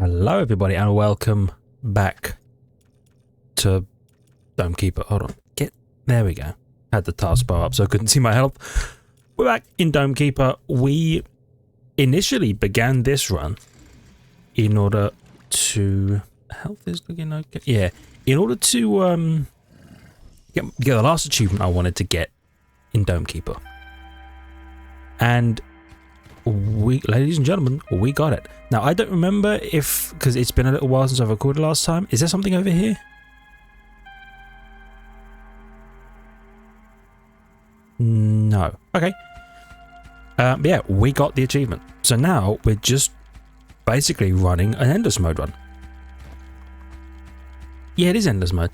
Hello everybody and welcome back to Domekeeper. Hold on. There we go. Had the taskbar up so I couldn't see my health. We're back in Domekeeper. We initially began this run in order to... Health is looking okay. Yeah. In order to get the last achievement I wanted to get in Domekeeper. And we, ladies and gentlemen, we got it. Now, I don't remember if, because it's been a little while since I recorded last time. Is there something over here? No. Okay. But yeah, we got the achievement. So now we're just basically running an endless mode run. Yeah, it is endless mode.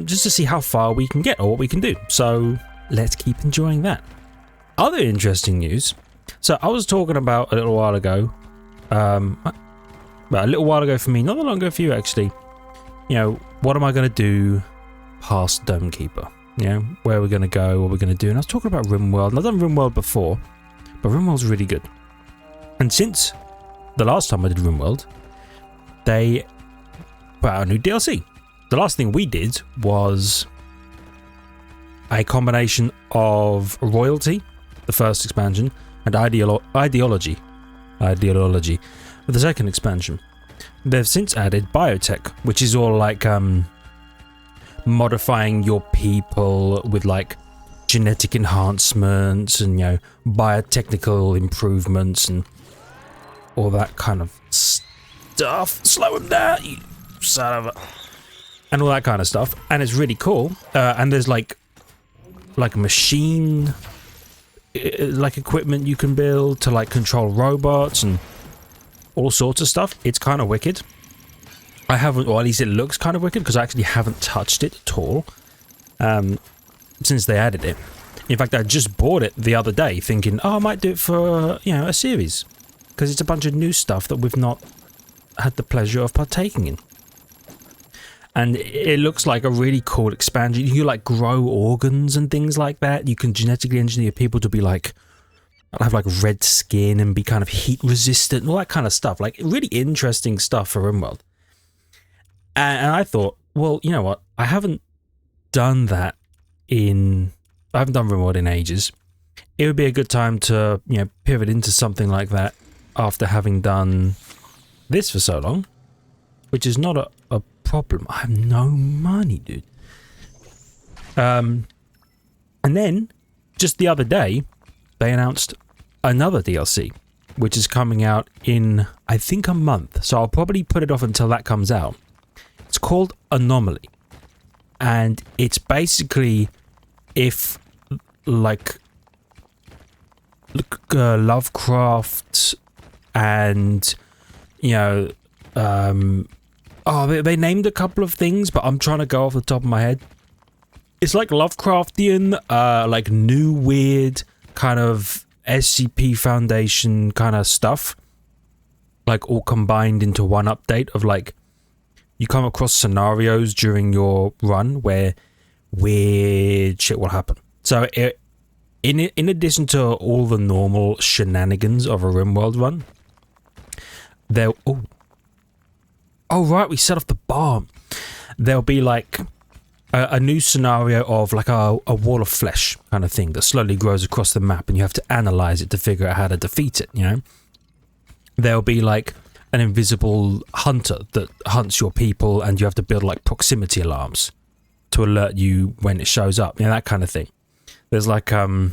Just to see how far we can get or what we can do. So let's keep enjoying that. Other interesting news. So I was talking about a little while ago, well, a little while ago for me, not that long ago for you actually, you know, what am I going to do past Domekeeper? You know, where we're going to go, what we're going to do. And I was talking about RimWorld, and I've done RimWorld before, but RimWorld's really good. And since the last time I did RimWorld, they put out a new DLC. The last thing we did was a combination of Royalty, the first expansion, and ideology with the second expansion. They've since added biotech, which is all like modifying your people with like genetic enhancements and, you know, biotechnical improvements and all that kind of stuff. Slow him down, you son of a... And all that kind of stuff. And it's really cool. And there's like a machine, like equipment you can build to like control robots and all sorts of stuff. It's kind of wicked. I haven't, or at least it looks kind of wicked because I actually haven't touched it at all since they added it. In fact, I just bought it the other day thinking, oh, I might do it for, you know, a series because it's a bunch of new stuff that we've not had the pleasure of partaking in. And it looks like a really cool expansion. You can like grow organs and things like that. You can genetically engineer people to be like, have like red skin and be kind of heat resistant and all that kind of stuff. Like really interesting stuff for RimWorld. And I thought, well, you know what? I haven't done that I haven't done RimWorld in ages. It would be a good time to, you know, pivot into something like that after having done this for so long, which is not a problem. I have no money, dude. And then just the other day they announced another DLC which is coming out in I think a month, so I'll probably put it off until that comes out. It's called Anomaly, and it's basically if like Lovecraft and, you know, oh, they named a couple of things, but I'm trying to go off the top of my head. It's like Lovecraftian, like new weird kind of SCP Foundation kind of stuff, like all combined into one update of like, you come across scenarios during your run where weird shit will happen. So in addition to all the normal shenanigans of a RimWorld run, oh right, we set off the bomb. There'll be like a new scenario of like a wall of flesh kind of thing that slowly grows across the map, and you have to analyze it to figure out how to defeat it, you know? There'll be like an invisible hunter that hunts your people, and you have to build like proximity alarms to alert you when it shows up, you know, that kind of thing. There's like you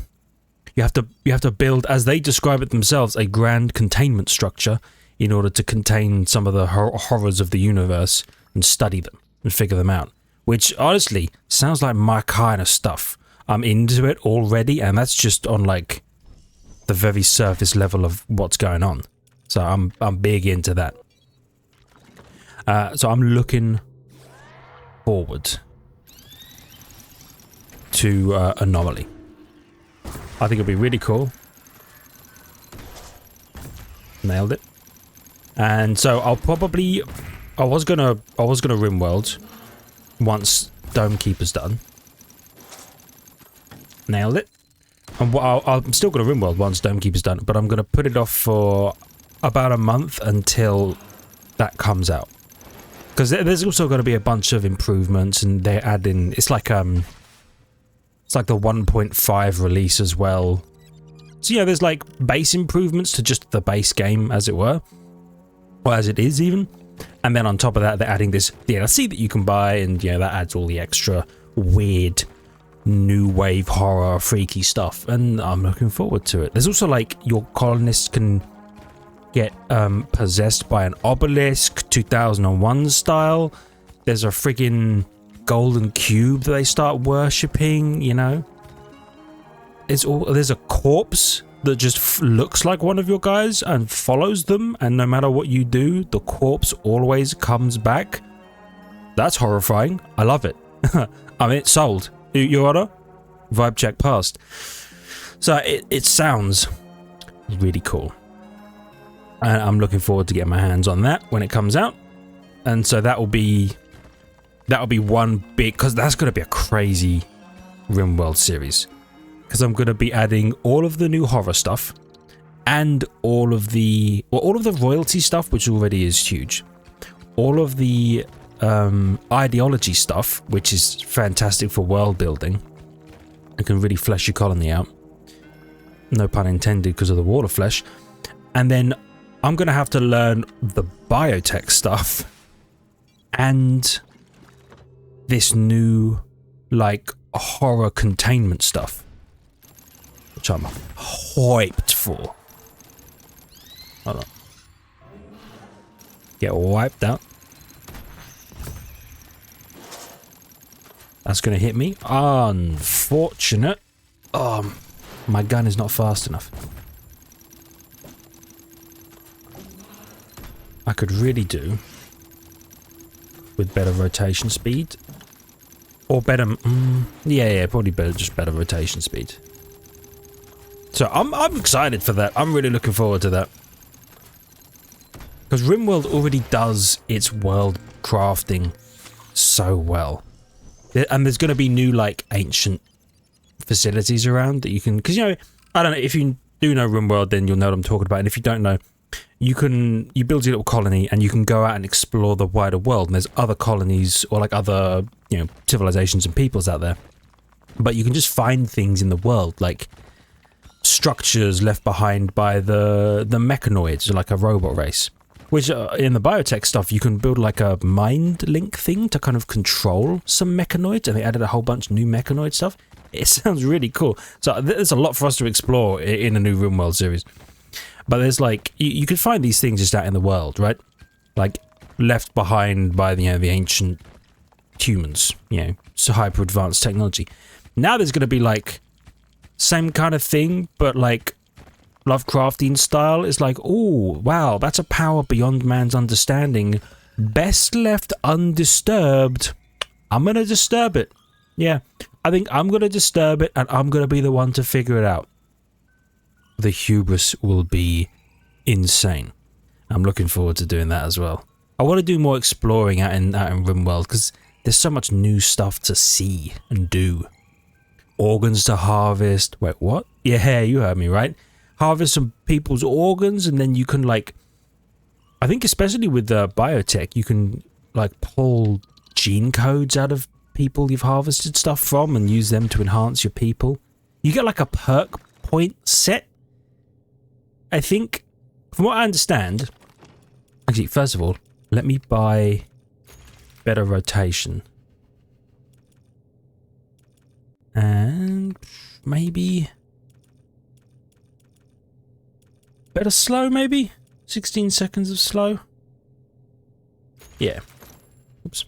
have to build, as they describe it themselves, a grand containment structure in order to contain some of the horrors of the universe and study them and figure them out. Which honestly sounds like my kind of stuff. I'm into it already, and that's just on like the very surface level of what's going on. So I'm big into that. So I'm looking forward to Anomaly. I think it'll be really cool. Nailed it. And so I'll probably, I was gonna RimWorld once Domekeeper's done. Nailed it. And I'm still gonna RimWorld once Domekeeper's done, but I'm gonna put it off for about a month until that comes out. Because there's also going to be a bunch of improvements, and they're adding... It's like the 1.5 release as well. So yeah, there's like base improvements to just the base game, as it were. Or as it is, even. And then on top of that, they're adding this DLC that you can buy, and yeah, that adds all the extra weird new wave horror freaky stuff, and I'm looking forward to it. There's also like your colonists can get possessed by an obelisk 2001 style. There's a friggin' golden cube that they start worshipping, you know. There's a corpse that just looks like one of your guys and follows them, and no matter what you do, the corpse always comes back. That's horrifying. I love it. I mean, it's sold. Your Honor? Vibe check passed. So it sounds really cool. And I'm looking forward to getting my hands on that when it comes out. And so that'll be one big... Because that's going to be a crazy RimWorld series. Because I'm going to be adding all of the new horror stuff. And all of the royalty stuff, which already is huge. All of the... ideology stuff, which is fantastic for world building. It can really flesh your colony out. No pun intended, because of the wall of flesh. And then I'm going to have to learn the biotech stuff and this new like horror containment stuff, which I'm hyped for. Hold on. Get wiped out. That's going to hit me. Unfortunate. My gun is not fast enough. I could really do with better rotation speed. Or better... yeah, probably better rotation speed. So I'm excited for that. I'm really looking forward to that. Because RimWorld already does its world crafting so well. And there's going to be new, like, ancient facilities around that you can... Because, you know, I don't know, if you do know RimWorld, then you'll know what I'm talking about. And if you don't know, you build your little colony and you can go out and explore the wider world. And there's other colonies or, like, other, you know, civilizations and peoples out there. But you can just find things in the world, like structures left behind by the mechanoids, like a robot race. Which, in the biotech stuff, you can build like a mind link thing to kind of control some mechanoids, and they added a whole bunch of new mechanoid stuff. It sounds really cool. So there's a lot for us to explore in a new RimWorld series. But there's like, you can find these things just out in the world, right? Like, left behind by the ancient humans, you know, so hyper advanced technology. Now there's going to be like, same kind of thing, but like, Lovecraftian style is like, oh, wow, that's a power beyond man's understanding. Best left undisturbed. I'm going to disturb it. Yeah, I think I'm going to disturb it, and I'm going to be the one to figure it out. The hubris will be insane. I'm looking forward to doing that as well. I want to do more exploring out in RimWorld, because there's so much new stuff to see and do. Organs to harvest. Wait, what? Yeah, you heard me, right? Harvest some people's organs, and then you can, like, I think especially with the biotech, you can like pull gene codes out of people you've harvested stuff from and use them to enhance your people. You get like a perk point set, I think, from what I understand. Actually, first of all, let me buy better rotation. And maybe better slow, maybe? 16 seconds of slow? Yeah. Oops.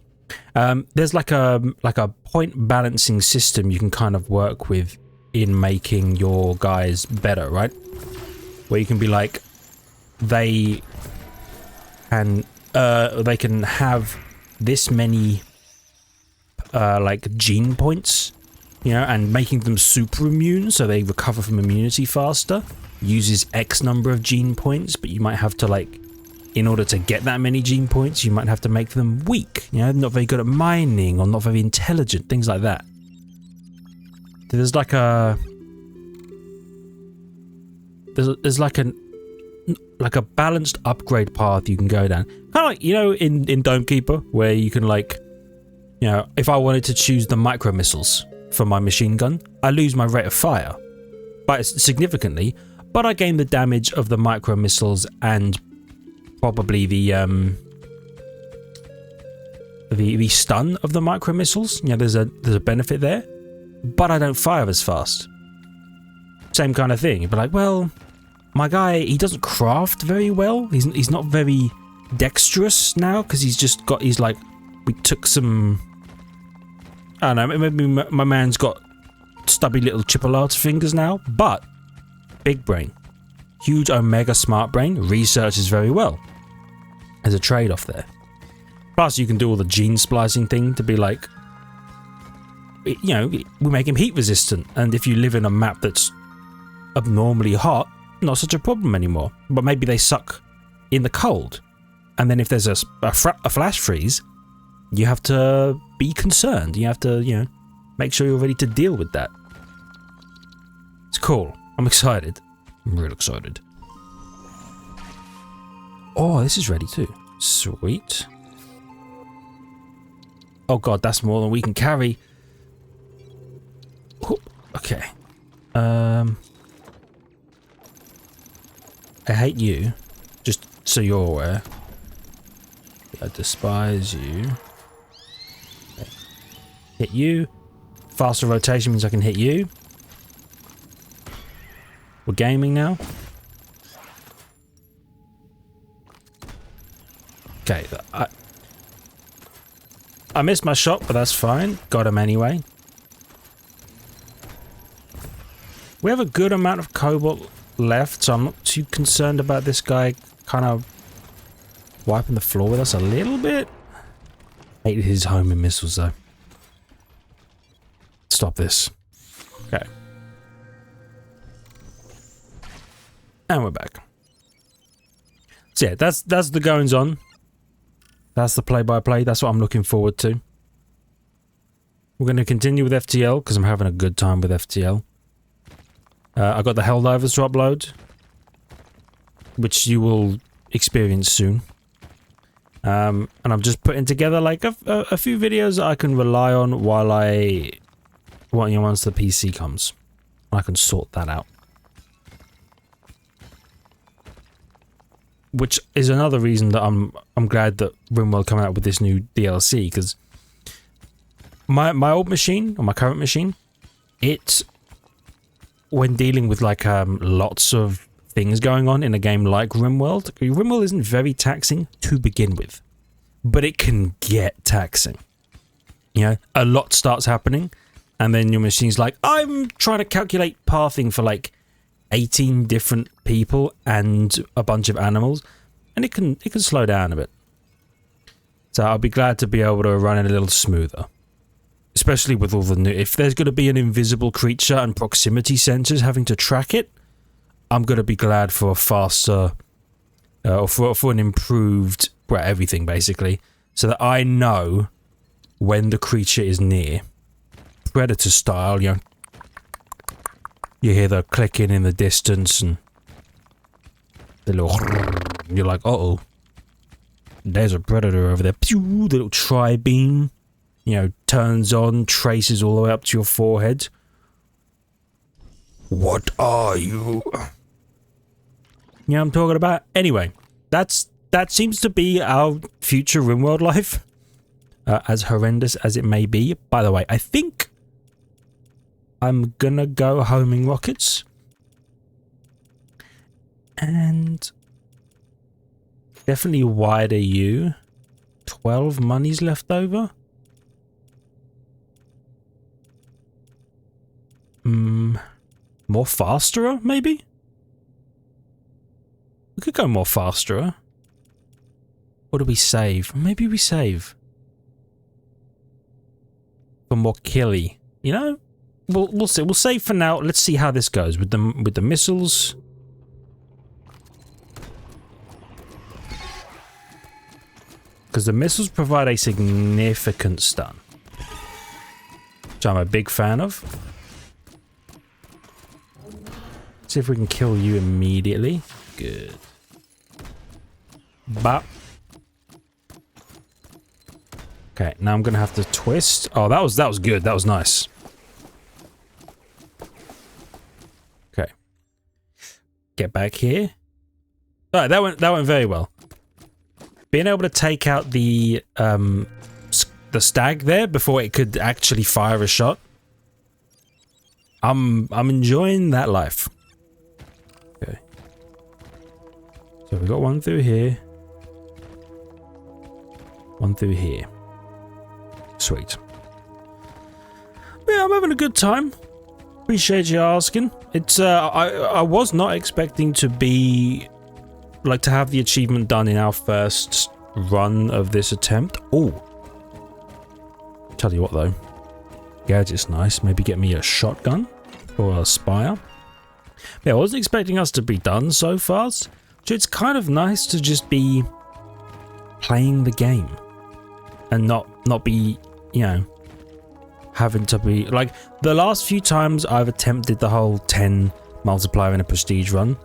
There's like a point balancing system you can kind of work with in making your guys better, right? Where you can be like, they can have this many like gene points, you know, and making them super immune so they recover from immunity faster. Uses X number of gene points, but you might have to, like, in order to get that many gene points, you might have to make them weak, you know, not very good at mining or not very intelligent, things like that. There's like a... There's like like a balanced upgrade path you can go down. Kind of like, you know, in Domekeeper, where you can like, you know, if I wanted to choose the micro missiles for my machine gun, I lose my rate of fire, but significantly, but I gain the damage of the micro missiles and probably the stun of the micro missiles. You know, there's a benefit there, but I don't fire as fast. Same kind of thing. You'd be like, well, my guy, he doesn't craft very well. He's not very dexterous now because he's like, we took some, I don't know, maybe my man's got stubby little chipolata fingers now, but big brain, huge omega smart brain, researches very well. There's a trade-off there. Plus, you can do all the gene splicing thing to be like, you know, we make him heat resistant, and if you live in a map that's abnormally hot, not such a problem anymore. But maybe they suck in the cold, and then if there's a flash freeze, you have to be concerned. You have to, you know, make sure you're ready to deal with that. It's cool. I'm excited. I'm real excited. Oh, this is ready too. Sweet. Oh god, that's more than we can carry. Okay. I hate you. Just so you're aware. I despise you. Okay. Hit you. Faster rotation means I can hit you. We're gaming now. Okay, I missed my shot, but that's fine. Got him anyway. We have a good amount of cobalt left, so I'm not too concerned about this guy kind of wiping the floor with us a little bit. Hated his homing missiles though. Stop this. Okay. And we're back. So yeah, that's the goings on. That's the play-by-play. That's what I'm looking forward to. We're going to continue with FTL because I'm having a good time with FTL. I got the Helldivers to upload, which you will experience soon. And I'm just putting together like a few videos that I can rely on while once the PC comes. I can sort that out. Which is another reason that I'm glad that RimWorld coming out with this new DLC, because my old machine, or my current machine, it, when dealing with like lots of things going on in a game like RimWorld isn't very taxing to begin with, but it can get taxing. You know, a lot starts happening, and then your machine's like, I'm trying to calculate pathing for like 18 different people and a bunch of animals, and it can slow down a bit. So I'll be glad to be able to run it a little smoother, especially with all the new, if there's going to be an invisible creature and proximity sensors having to track it, I'm going to be glad for a faster or for an improved, well, everything basically, so that I know when the creature is near, predator style. You know, you hear the clicking in the distance and the little, you're like, uh-oh, there's a predator over there. Pew, the little tri-beam, you know, turns on, traces all the way up to your forehead. What are you? You know what I'm talking about? Anyway, that seems to be our future RimWorld life, as horrendous as it may be. By the way, I think I'm gonna go homing rockets. And definitely wider you. 12 monies left over. More fasterer, maybe? We could go more fasterer. Or do we save? Maybe we save. For more killy, you know? We'll see. We'll save for now. Let's see how this goes with the missiles. Because the missiles provide a significant stun, which I'm a big fan of. See if we can kill you immediately. Good. Bop. Okay, now I'm gonna have to twist. Oh, that was good. That was nice. Okay. Get back here. Alright, that went very well. Being able to take out the stag there before it could actually fire a shot. I'm enjoying that life. Okay. So we got one through here. One through here. Sweet. Yeah, I'm having a good time. Appreciate you asking. It's I was not expecting to be like to have the achievement done in our first run of this attempt. Oh, tell you what though, gadget's nice. Maybe get me a shotgun or a spire. Yeah, I wasn't expecting us to be done so fast. So it's kind of nice to just be playing the game and not be, you know, having to be like the last few times I've attempted the whole 10 multiplier in a prestige run.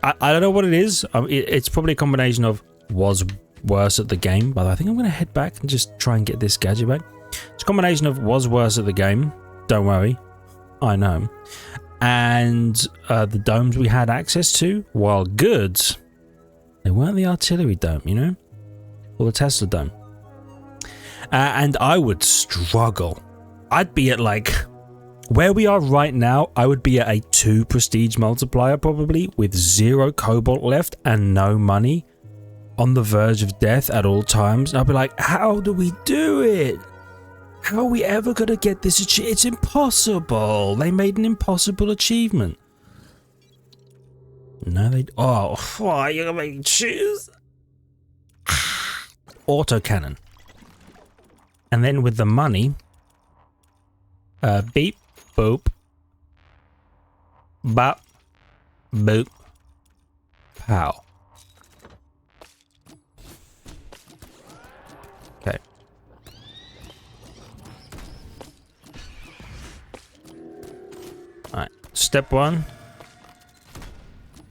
I don't know what it is. It's probably a combination of was worse at the game, but I think I'm going to head back and just try and get this gadget back. It's a combination of was worse at the game. Don't worry. I know. And the domes we had access to, while good, they weren't the artillery dome, you know? Or the Tesla dome. And I would struggle. I'd be at like... Where we are right now, I would be at a 2 prestige multiplier probably, with 0 cobalt left and no money, on the verge of death at all times. And I'd be like, how do we do it? How are we ever going to get this achievement? It's impossible. They made an impossible achievement. No, they... Oh, why are you going to make me choose? Autocannon. And then with the money... beep. Boop. Bop. Boop. Pow. Okay. Alright. Step 1.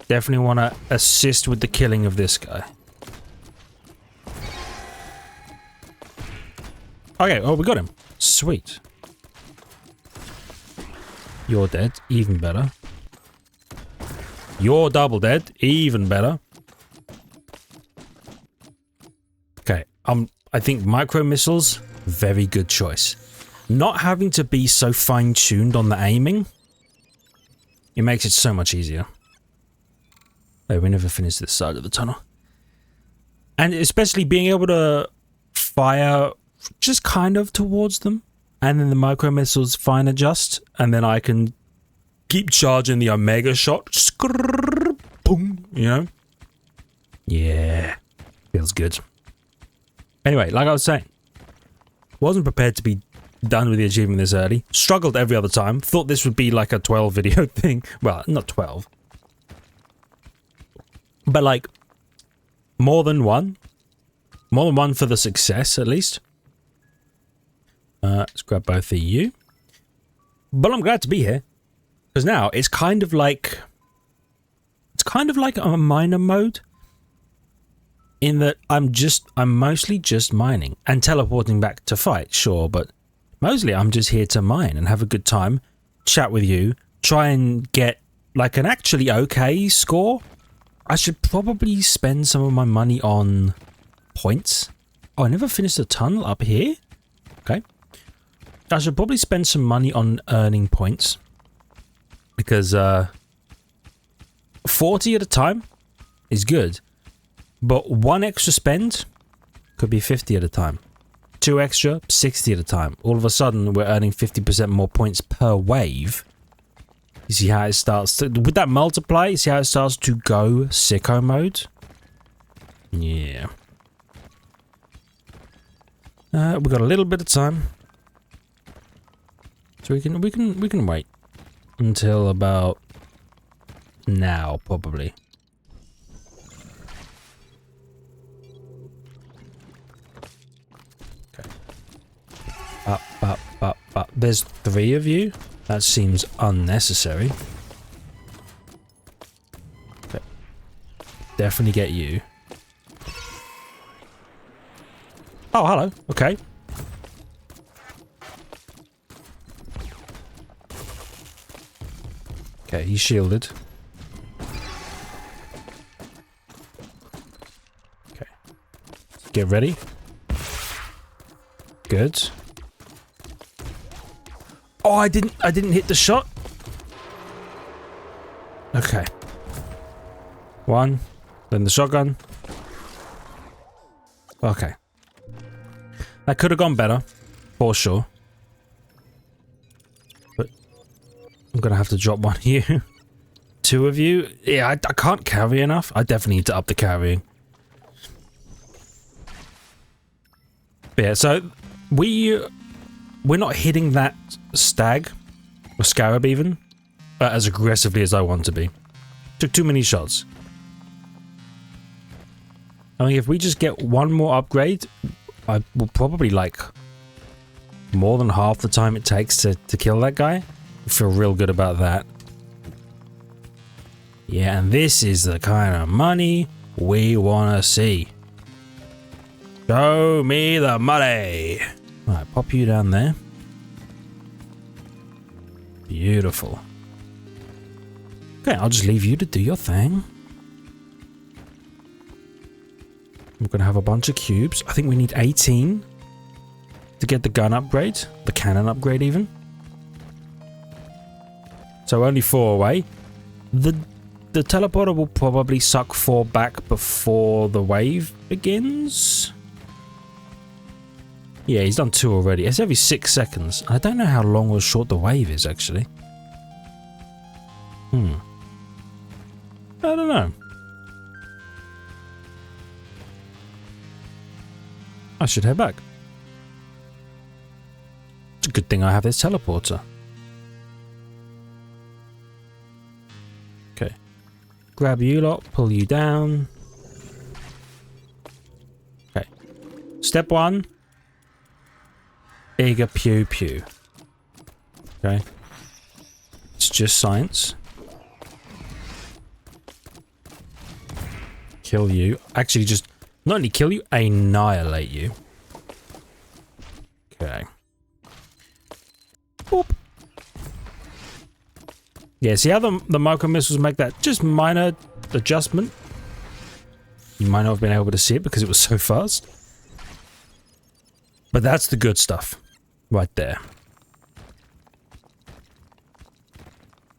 Definitely want to assist with the killing of this guy. Okay, oh, we got him. Sweet. You're dead. Even better. You're double dead. Even better. Okay. I think micro missiles, very good choice. Not having to be so fine-tuned on the aiming, it makes it so much easier. Oh, we never finished this side of the tunnel. And especially being able to fire just kind of towards them. And then the micro missiles fine adjust, and then I can keep charging the Omega shot. Skrrr, boom, you know? Yeah, feels good. Anyway, like I was saying, wasn't prepared to be done with the achievement this early. Struggled every other time. Thought this would be like a 12 video thing. Well, not 12. But like, more than one. More than one for the success, at least. Let's grab both of you. But I'm glad to be here. Because now it's kind of like... It's kind of like a miner mode. In that I'm mostly just mining. And teleporting back to fight, sure. But mostly I'm just here to mine and have a good time. Chat with you. Try and get like an actually okay score. I should probably spend some of my money on points. Oh, I never finished the tunnel up here? Okay. I should probably spend some money on earning points. Because 40 at a time is good. But 1 extra spend could be 50 at a time. 2 extra, 60 at a time. All of a sudden, we're earning 50% more points per wave. You see how it starts to... With that multiply, you see how it starts to go sicko mode? Yeah. We've got a little bit of time. So we can wait until about now, probably. Okay. Up. There's 3 of you. That seems unnecessary. Okay. Definitely get you. Oh, hello. Okay. Okay, he's shielded. Okay. Get ready. Good. Oh, I didn't hit the shot. Okay. One. Then the shotgun. Okay. That could have gone better. For sure. But I'm going to have to drop one of you. Two of you. Yeah, I can't carry enough. I definitely need to up the carrying. But yeah, so we're not hitting that stag. Or scarab even. As aggressively as I want to be. Took too many shots. I mean, if we just get one more upgrade, I will probably like more than half the time it takes to kill that guy. I feel real good about that. Yeah, and this is the kind of money we want to see. Show me the money. Alright, pop you down there. Beautiful. Okay, I'll just leave you to do your thing. We're going to have a bunch of cubes. I think we need 18 to get the gun upgrade. The cannon upgrade even. So only 4 away. The teleporter will probably suck 4 back before the wave begins. Yeah, he's done 2 already. It's every 6 seconds. I don't know how long or short the wave is actually. I don't know. I should head back. It's a good thing I have this teleporter. Okay. Grab you lot, pull you down. Okay. Step 1. Bigger pew pew. Okay. It's just science. Kill you. Actually, just not only kill you, annihilate you. Okay. Boop. Yeah, see how the micro missiles make that just minor adjustment? You might not have been able to see it because it was so fast. But that's the good stuff. Right there.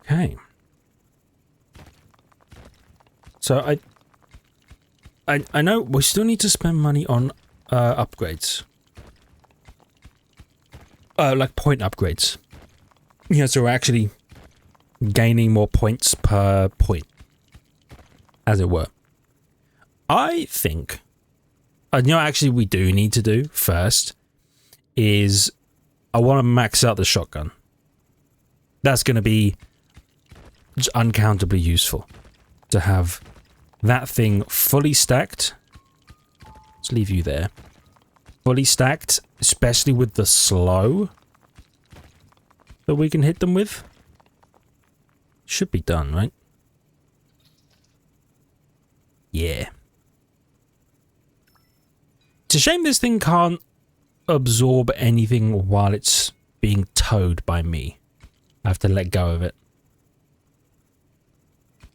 Okay. So I know we still need to spend money on upgrades. Like point upgrades. Yeah, so we're actually gaining more points per point. As it were. I think... you know, actually we do need to do first is I want to max out the shotgun. That's going to be just uncountably useful to have that thing fully stacked. Let's leave you there. Fully stacked, especially with the slow that we can hit them with. Should be done, right? Yeah. It's a shame this thing can't absorb anything while it's being towed by me. I have to let go of it.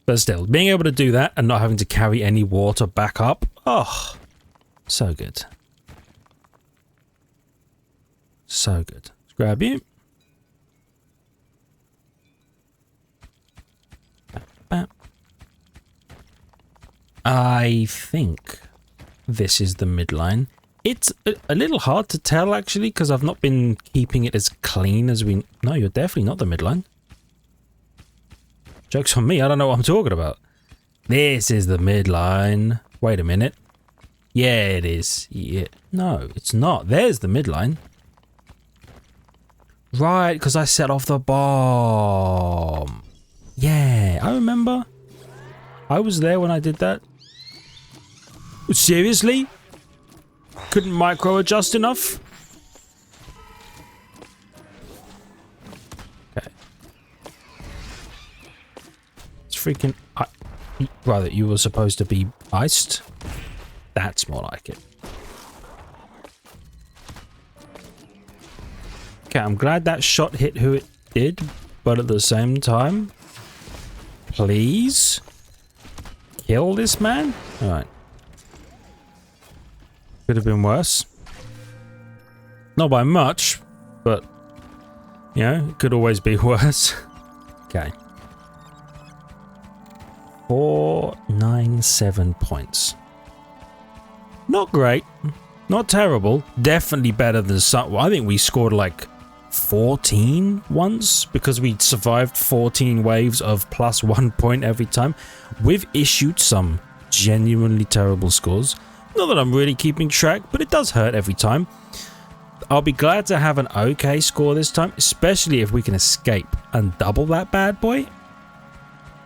But still, being able to do that and not having to carry any water back up. Oh, so good. So good. Let's grab you. I think this is the midline. It's a little hard to tell actually because I've not been keeping it as clean as we... No, you're definitely not the midline. Joke's on me, I don't know what I'm talking about. This is the midline. Wait a minute. Yeah, it is. Yeah. No, it's not. There's the midline. Right, because I set off the bomb. Yeah, I remember. I was there when I did that. Seriously? Couldn't micro adjust enough? Okay. It's freaking... rather, you were supposed to be iced. That's more like it. Okay, I'm glad that shot hit who it did, but at the same time, please kill this man. All right. Could have been worse. Not by much, but you know, it could always be worse. Okay. 497 points. Not great. Not terrible. Definitely better than some. Well, I think we scored like 14 once because we survived 14 waves of +1 point every time. We've issued some genuinely terrible scores. Not that I'm really keeping track, but it does hurt every time. I'll be glad to have an okay score this time, especially if we can escape and double that bad boy.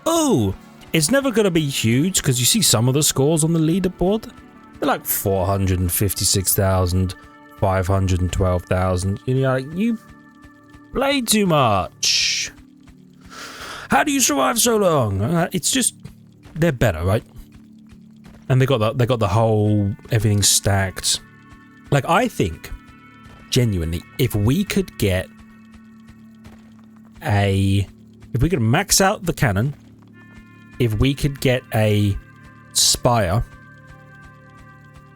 Oh, it's never going to be huge because you see some of the scores on the leaderboard. They're like 456,000, 512,000. You know, like, you play too much. How do you survive so long? It's just they're better, right? And they got the whole everything stacked. Like, I think genuinely, if we could max out the cannon, if we could get a spire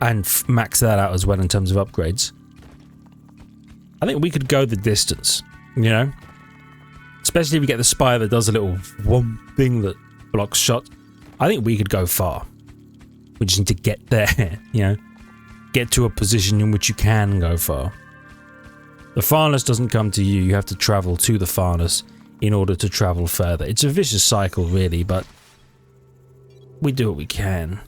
and max that out as well in terms of upgrades, I think we could go the distance, you know? Especially if we get the spire that does a little one thing that blocks shots. I think we could go far. We just need to get there, you know? Get to a position in which you can go far. The farness doesn't come to you, you have to travel to the farness in order to travel further. It's a vicious cycle, really, but we do what we can.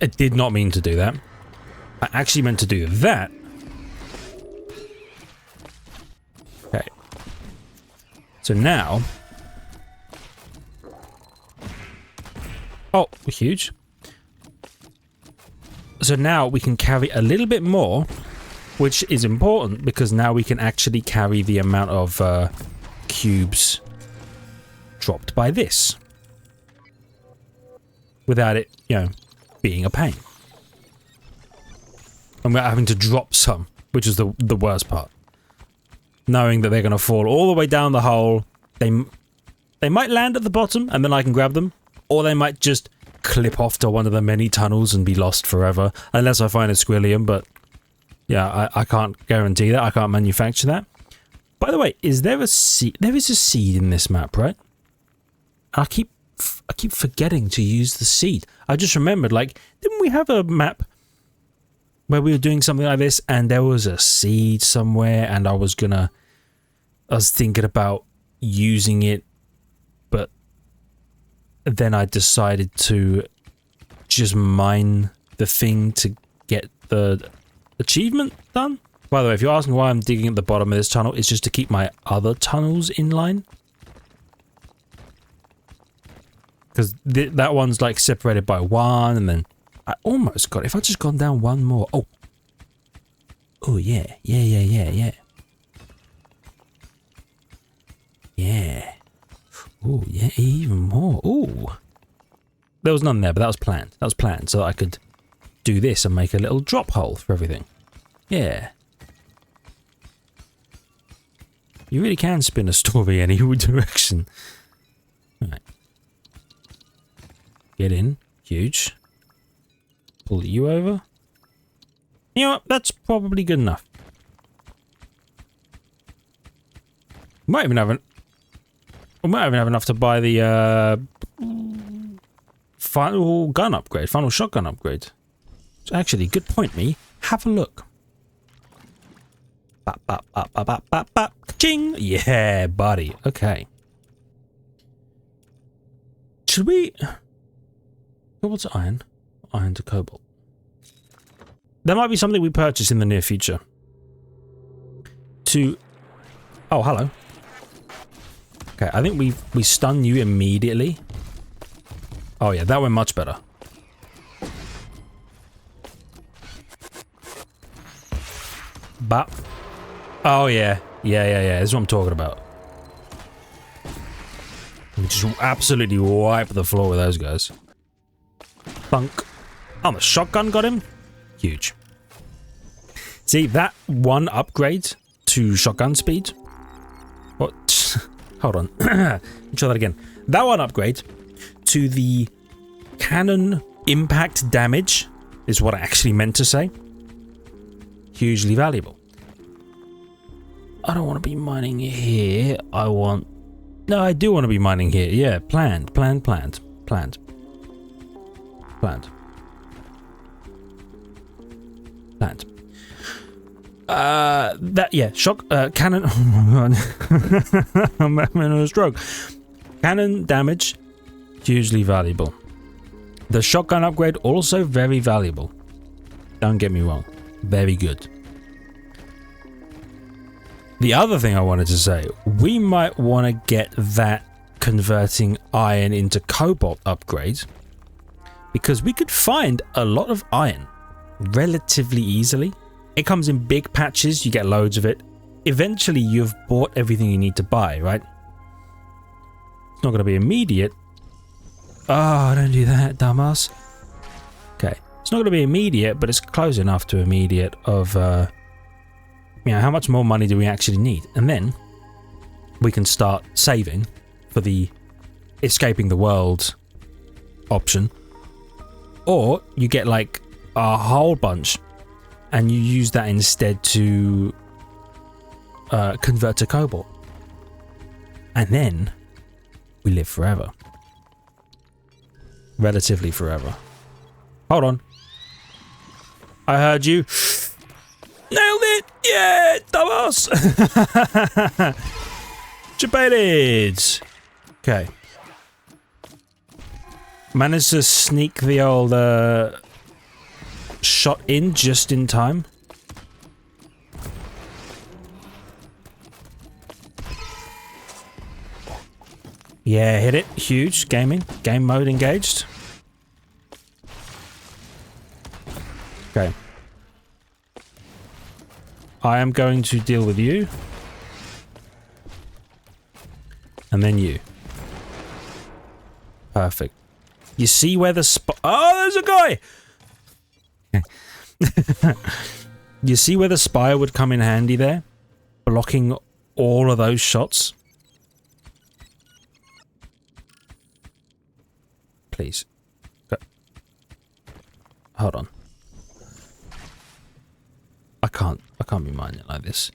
I did not mean to do that. I actually meant to do that. Okay. So now... Oh, huge. So now we can carry a little bit more, which is important because now we can actually carry the amount of cubes dropped by this without it, you know, being a pain. And we're having to drop some, which is the worst part. Knowing that they're going to fall all the way down the hole. They might land at the bottom and then I can grab them, or they might just clip off to one of the many tunnels and be lost forever, unless I find a squillium, but yeah, I can't guarantee that. I can't manufacture that. By the way, is there a seed? There is a seed in this map, right? I keep forgetting to use the seed. I just remembered, like, didn't we have a map where we were doing something like this and there was a seed somewhere and I was thinking about using it, but then I decided to just mine the thing to get the achievement done. By the way, if you're asking why I'm digging at the bottom of this tunnel, it's just to keep my other tunnels in line. Because that one's like separated by one, and then I almost got it. If I just gone down one more. Oh. Oh, yeah. Yeah. Yeah. Oh, yeah, even more. Oh. There was none there, but that was planned. That was planned so that I could do this and make a little drop hole for everything. Yeah. You really can spin a story any direction. Alright. Get in. Huge. Pull you over. You know what? That's probably good enough. Might even have enough to buy the final gun upgrade, final shotgun upgrade. It's actually, good point, me. Have a look. Bap, bap, bap, bap, bap, bap, bap. Ka-ching! Yeah, buddy. Okay. Should we... Cobalt to iron. Iron to cobalt. There might be something we purchase in the near future. To... Oh, hello. Okay, I think we stun you immediately. Oh yeah, that went much better. Bap. Oh yeah. Yeah. This is what I'm talking about. We just absolutely wipe the floor with those guys. Thunk. Oh, the shotgun got him? Huge. See, that one upgrade to shotgun speed. What? Hold on. Let me try that again. That one upgrade to the cannon impact damage is what I actually meant to say. Hugely valuable. I don't want to be mining here. No, I do want to be mining here. Yeah, planned. Cannon. Oh my god. I'm having a stroke. Cannon damage, hugely valuable. The shotgun upgrade, also very valuable. Don't get me wrong. Very good. The other thing I wanted to say, we might want to get that converting iron into cobalt upgrade, because we could find a lot of iron relatively easily. It comes in big patches, you get loads of it. Eventually you've bought everything you need to buy, right? It's not going to be immediate. Oh, don't do that, dumbass. Okay, it's not going to be immediate, but it's close enough to immediate of, how much more money do we actually need? And then we can start saving for the escaping the world option. Or you get like a whole bunch and you use that instead to convert to cobalt. And then we live forever. Relatively forever. Hold on. I heard you. Nailed it! Yeah, dumbass! Debated! Okay. Managed to sneak the old shot in just in time. Yeah, hit it. Huge. Gaming. Game mode engaged. Okay. I am going to deal with you. And then you. Perfect. You see where the oh, there's a guy! You see where the spire would come in handy there? Blocking all of those shots? Please. Go. Hold on. I can't be mining it like this.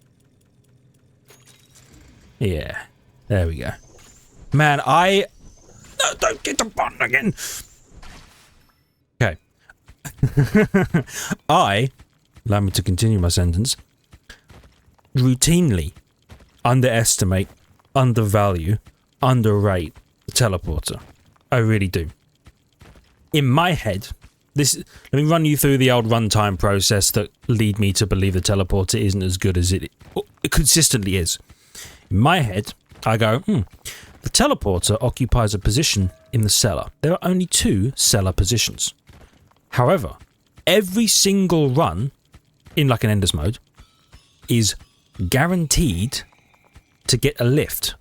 Yeah. There we go. Man, no, don't get the button again. Okay. Allow me to continue my sentence, routinely underestimate, undervalue, underrate the teleporter. I really do. In my head, let me run you through the old runtime process that lead me to believe the teleporter isn't as good as it consistently is. In my head, I go, the teleporter occupies a position in the cellar. There are only 2 cellar positions. However, every single run, in like an Enders mode, is guaranteed to get a lift,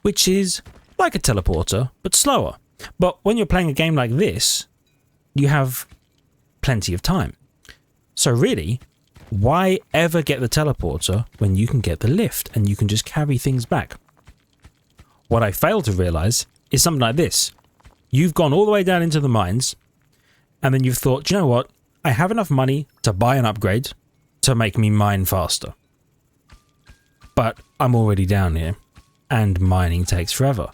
which is like a teleporter, but slower. But when you're playing a game like this, you have plenty of time. So really, why ever get the teleporter when you can get the lift and you can just carry things back? What I fail to realize is something like this. You've gone all the way down into the mines, and then you've thought, you know what? I have enough money to buy an upgrade to make me mine faster. But I'm already down here, and mining takes forever.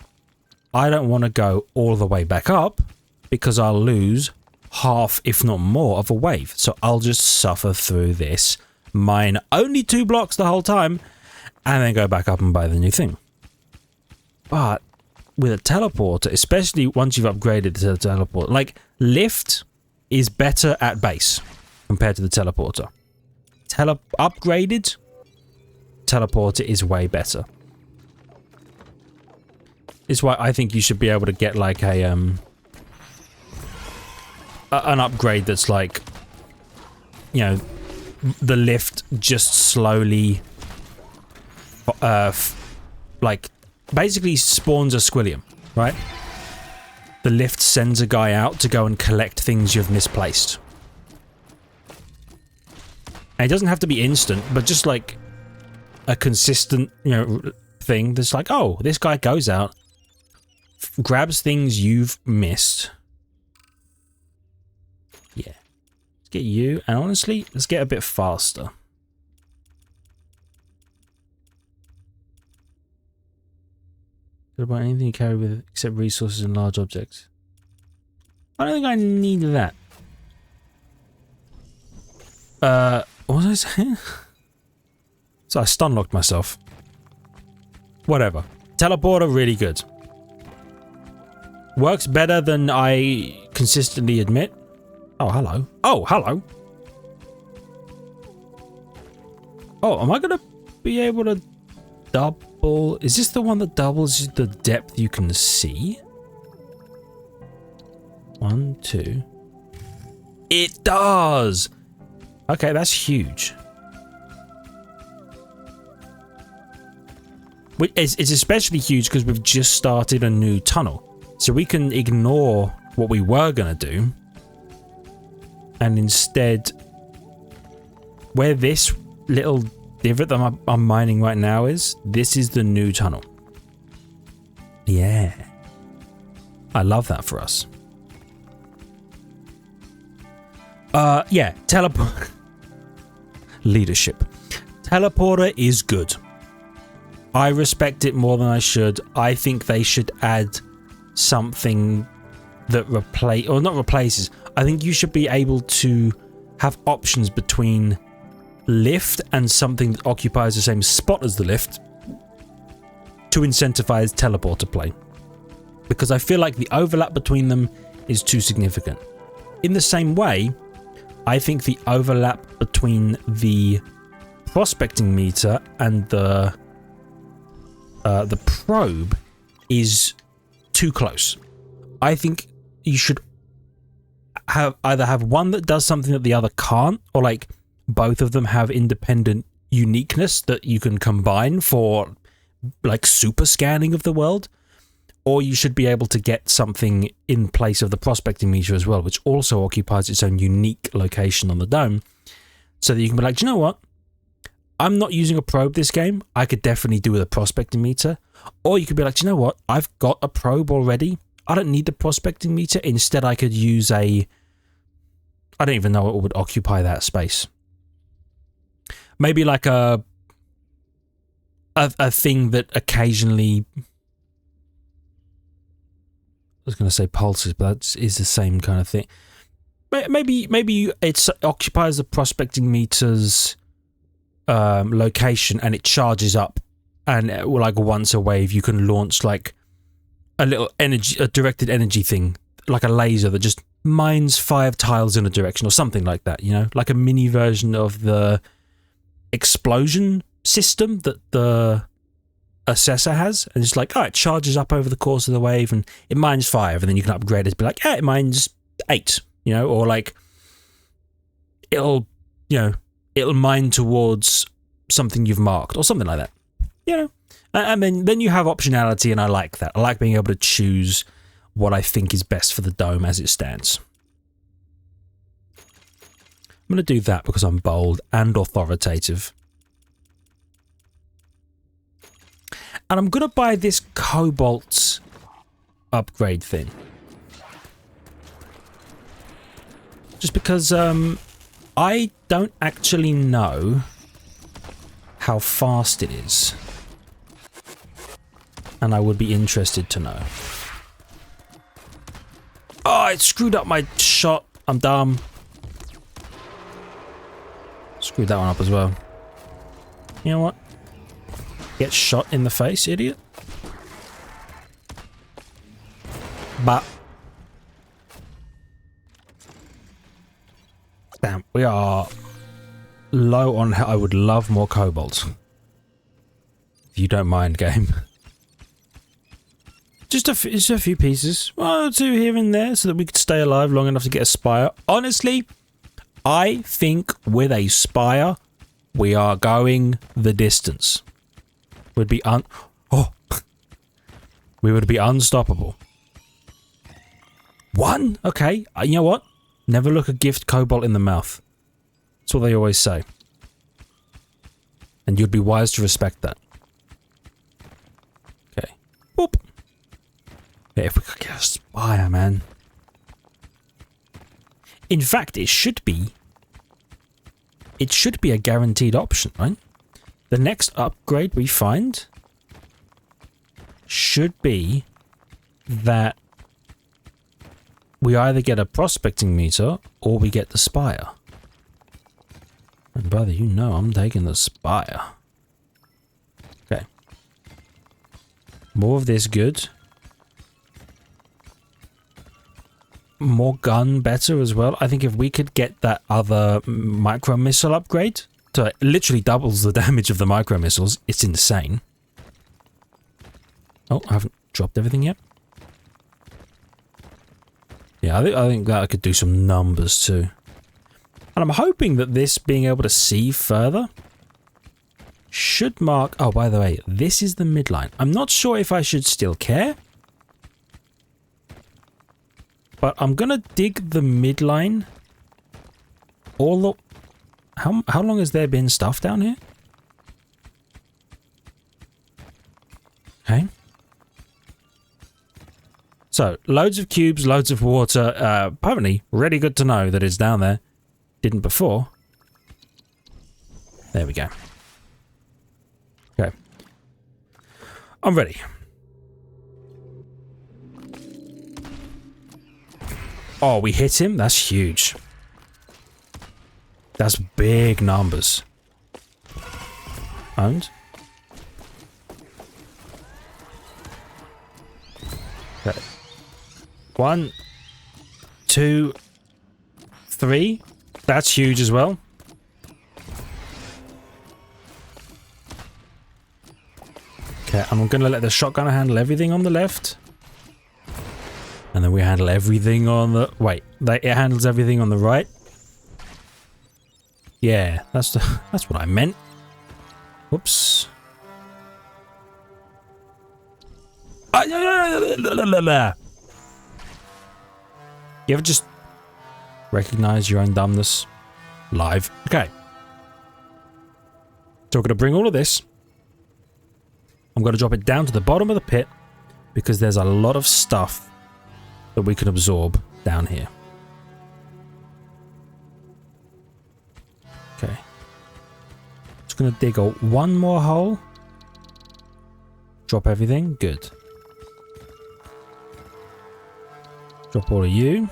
I don't want to go all the way back up because I'll lose half, if not more, of a wave. So I'll just suffer through this, mine only 2 blocks the whole time, and then go back up and buy the new thing. But with a teleporter, especially once you've upgraded to the teleporter, like lift is better at base compared to the teleporter. Upgraded teleporter is way better. It's why I think you should be able to get like a an upgrade that's like, you know, the lift just slowly like basically spawns a squillium, right? The lift sends a guy out to go and collect things you've misplaced. And it doesn't have to be instant, but just like a consistent, you know, thing that's like, oh, this guy goes out, grabs things you've missed. Yeah. Let's get you, and honestly, let's get a bit faster. What about anything you carry with except resources and large objects? I don't think I need that. What was I saying? So I stun-locked myself. Whatever. Teleporter, really good. Works better than I consistently admit. Oh, hello. Oh, hello. Oh, am I gonna be able to double? Is this the one that doubles the depth you can see? 1, 2. It does! Okay, that's huge. It's especially huge because we've just started a new tunnel. So we can ignore what we were going to do. And instead, where this little divot that I'm mining right now is, this is the new tunnel. Yeah. I love that for us. Yeah, teleport. Leadership. Teleporter is good. I respect it more than I should. I think they should add something that not replaces. I think you should be able to have options between lift and something that occupies the same spot as the lift to incentivize teleporter play. Because I feel like the overlap between them is too significant. In the same way, I think the overlap between the prospecting meter and the probe is too close. I think you should either have one that does something that the other can't, or like both of them have independent uniqueness that you can combine for like super scanning of the world, or you should be able to get something in place of the prospecting meter as well, which also occupies its own unique location on the dome, so that you can be like, do you know what? I'm not using a probe this game. I could definitely do with a prospecting meter. Or you could be like, do you know what? I've got a probe already. I don't need the prospecting meter. Instead, I could use I don't even know what would occupy that space. Maybe like a thing that occasionally... I was going to say pulses, but that is the same kind of thing. Maybe it occupies the prospecting meter's location and it charges up, and like once a wave you can launch like a little a directed energy thing, like a laser that just mines 5 tiles in a direction or something like that, you know, like a mini version of the explosion system that the assessor has, and it's like, oh, it charges up over the course of the wave and it mines 5, and then you can upgrade it to be like, yeah, it mines 8, you know, or like it'll mine towards something you've marked or something like that, you know. And then you have optionality, and I like that. I like being able to choose what I think is best for the dome as it stands. I'm going to do that because I'm bold and authoritative. And I'm going to buy this cobalt upgrade thing. Just because I don't actually know how fast it is. And I would be interested to know. Oh, it screwed up my shot. I'm dumb. Screwed that one up as well. You know what? Get shot in the face, idiot. But damn, we are low on. I would love more cobalt. If you don't mind, game. Just a few pieces. 1 or 2 here and there so that we could stay alive long enough to get a spire. Honestly, I think with a spire, we are going the distance. We would be unstoppable. 1? Okay. You know what? Never look a gift cobalt in the mouth. That's what they always say. And you'd be wise to respect that. Okay. Boop. Yeah, if we could get a spire, man. In fact, it should be a guaranteed option, right? The next upgrade we find should be that we either get a prospecting meter or we get the spire. And brother, you know I'm taking the spire. Okay. More of this, good. More gun, better as well. I think if we could get that other micro missile upgrade, so it literally doubles the damage of the micro missiles, it's insane. Oh, I haven't dropped everything yet. Yeah, I think that I could do some numbers too. And I'm hoping that this being able to see further should mark... Oh, by the way, this is the midline. I'm not sure if I should still care. But I'm gonna dig the midline. All the... How long has there been stuff down here? Okay. So, loads of cubes, loads of water. Apparently, really good to know that it's down there. Didn't before. There we go. Okay. I'm ready. Oh, we hit him? That's huge. That's big numbers. And? Okay. 1, 2, 3. That's huge as well. Okay, I'm gonna let the shotgunner handle everything on the left. And then we handle everything on the... Wait, it handles everything on the right? Yeah, that's what I meant. Whoops. You ever just recognize your own dumbness live? Okay. So we're going to bring all of this. I'm going to drop it down to the bottom of the pit because there's a lot of stuff that we can absorb down here. Okay. Just going to dig one more hole. Drop everything. Good. Drop all of you.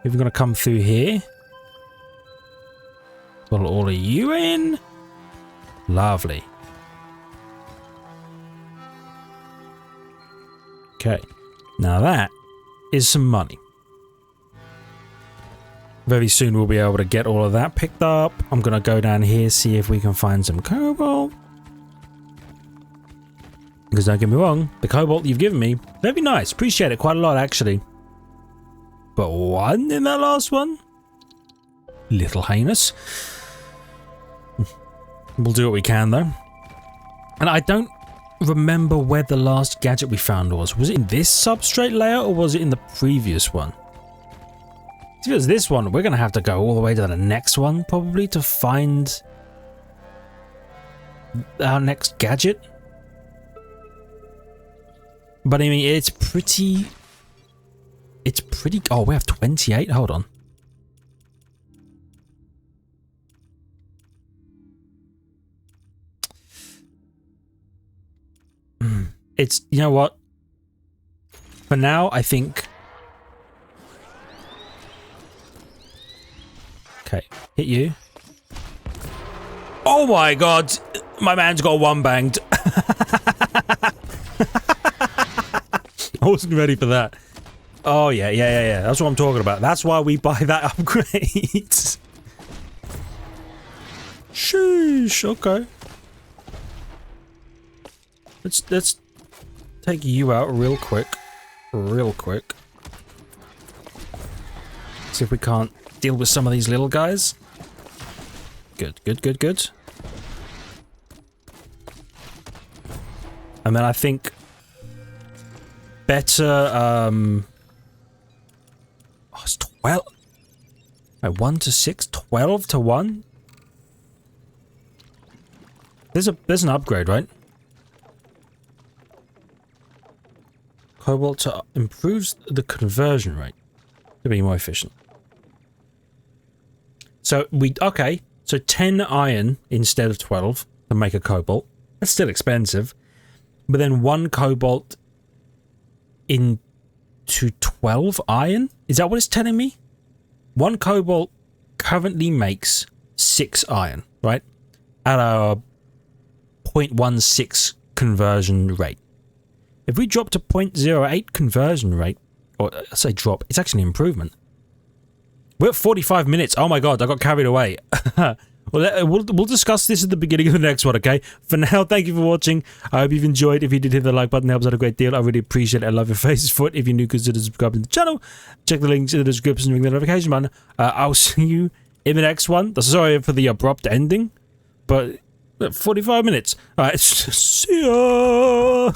If we're going to come through here. Put all of you in. Lovely. Okay. Now that is some money. Very soon we'll be able to get all of that picked up. I'm going to go down here, see if we can find some cobalt. Because don't get me wrong, the cobalt you've given me, very nice. Appreciate it quite a lot, actually. But one in that last one? Little heinous. We'll do what we can, though. And I don't remember where the last gadget we found was. Was it in this substrate layer, or was it in the previous one? If it was this one, we're going to have to go all the way to the next one, probably, to find our next gadget. But I mean, it's pretty... Oh, we have 28? Hold on. It's... You know what? For now, I think... Okay, hit you. Oh my god! My man's got one banged. I wasn't ready for that. Oh, yeah. That's what I'm talking about. That's why we buy that upgrade. Sheesh, okay. Let's take you out real quick. See if we can't deal with some of these little guys. Good. And then I think... better, oh, it's 12. Wait, 1 to 6? 12 to 1? There's an upgrade, right? Cobalt improves the conversion rate to be more efficient. So okay, so 10 iron instead of 12 to make a cobalt. That's still expensive. But then 1 cobalt into 12 iron? Is that what it's telling me? 1 cobalt currently makes 6 iron, right? At a 0.16 conversion rate. If we drop to 0.08 conversion rate, or I say drop, it's actually an improvement. We're at 45 minutes. Oh my god, I got carried away. Well, we'll discuss this at the beginning of the next one, okay? For now, thank you for watching. I hope you've enjoyed. If you did, hit the like button. It helps out a great deal. I really appreciate it. I love your faces for it. If you're new, consider subscribing to the channel. Check the links in the description and ring the notification button. I'll see you in the next one. Sorry for the abrupt ending, but 45 minutes. Alright, see ya!